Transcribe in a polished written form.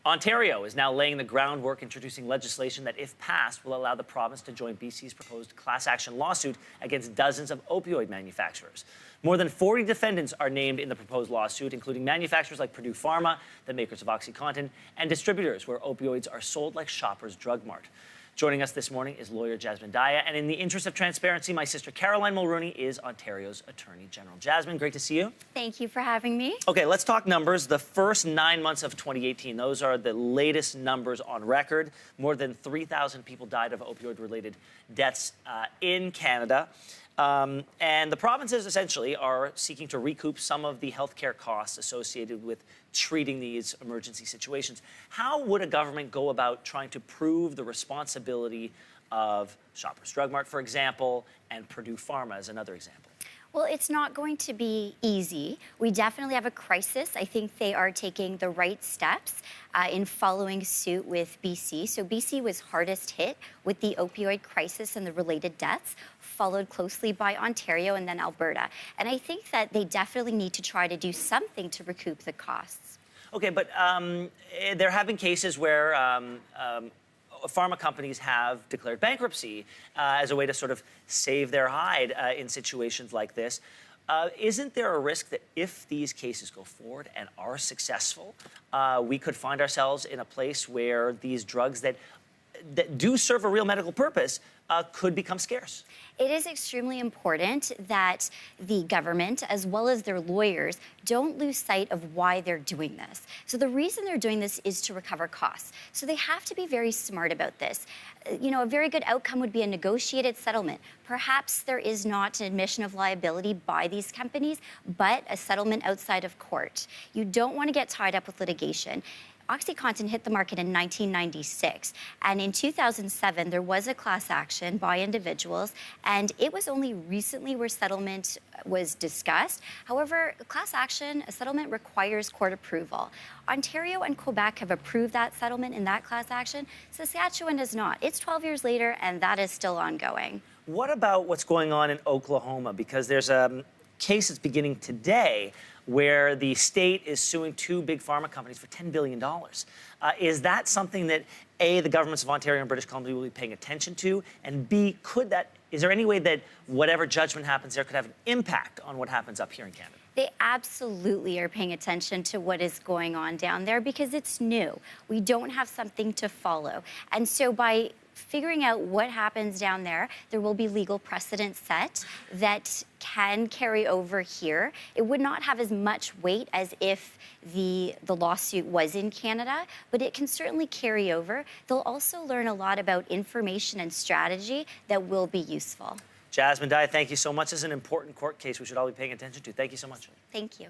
Ontario is now laying the groundwork, introducing legislation that, if passed, will allow the province to join BC's proposed class action lawsuit against dozens of opioid manufacturers. More than 40 defendants are named in the proposed lawsuit, including manufacturers like Purdue Pharma, the makers of OxyContin, and distributors where opioids are sold like Shoppers Drug Mart. Joining us this morning is lawyer Jasmine Daya, and in the interest of transparency, my sister Caroline Mulroney is Ontario's Attorney General. Jasmine, great to see you. Thank you for having me. Okay, let's talk numbers. The first 9 months of 2018, those are the latest numbers on record. More than 3,000 people died of opioid-related deaths in Canada. And the provinces essentially are seeking to recoup some of the healthcare costs associated with treating these emergency situations. How would a government go about trying to prove the responsibility of Shoppers Drug Mart, for example, and Purdue Pharma as another example? Well, it's not going to be easy. We definitely have a crisis. I think they are taking the right steps in following suit with BC. So BC was hardest hit with the opioid crisis and the related deaths, followed closely by Ontario and then Alberta. And I think that they definitely need to try to do something to recoup the costs. Okay, but there have been cases where pharma companies have declared bankruptcy as a way to sort of save their hide in situations like this. Isn't there a risk that if these cases go forward and are successful, we could find ourselves in a place where these drugs that do serve a real medical purpose could become scarce? It is extremely important that the government, as well as their lawyers, don't lose sight of why they're doing this. So the reason they're doing this is to recover costs. So they have to be very smart about this. You know, a very good outcome would be a negotiated settlement. Perhaps there is not an admission of liability by these companies, but a settlement outside of court. You don't want to get tied up with litigation. OxyContin hit the market in 1996, and in 2007 there was a class action by individuals, and it was only recently where settlement was discussed. However, a settlement requires court approval. Ontario and Quebec have approved that settlement in that class action. Saskatchewan does not. It's 12 years later, and that is still ongoing. What about what's going on in Oklahoma? Because there's a case that's beginning today where the state is suing two big pharma companies for $10 billion. Is that something that, A, the governments of Ontario and British Columbia will be paying attention to, and B, is there any way that whatever judgment happens there could have an impact on what happens up here in Canada? They absolutely are paying attention to what is going on down there because it's new. We don't have something to follow. And so by figuring out what happens down there, there will be legal precedent set that can carry over here. It would not have as much weight as if the lawsuit was in Canada, but it can certainly carry over. They'll also learn a lot about information and strategy that will be useful. Jasmine Daya, thank you so much. This is an important court case we should all be paying attention to. Thank you so much. Thank you.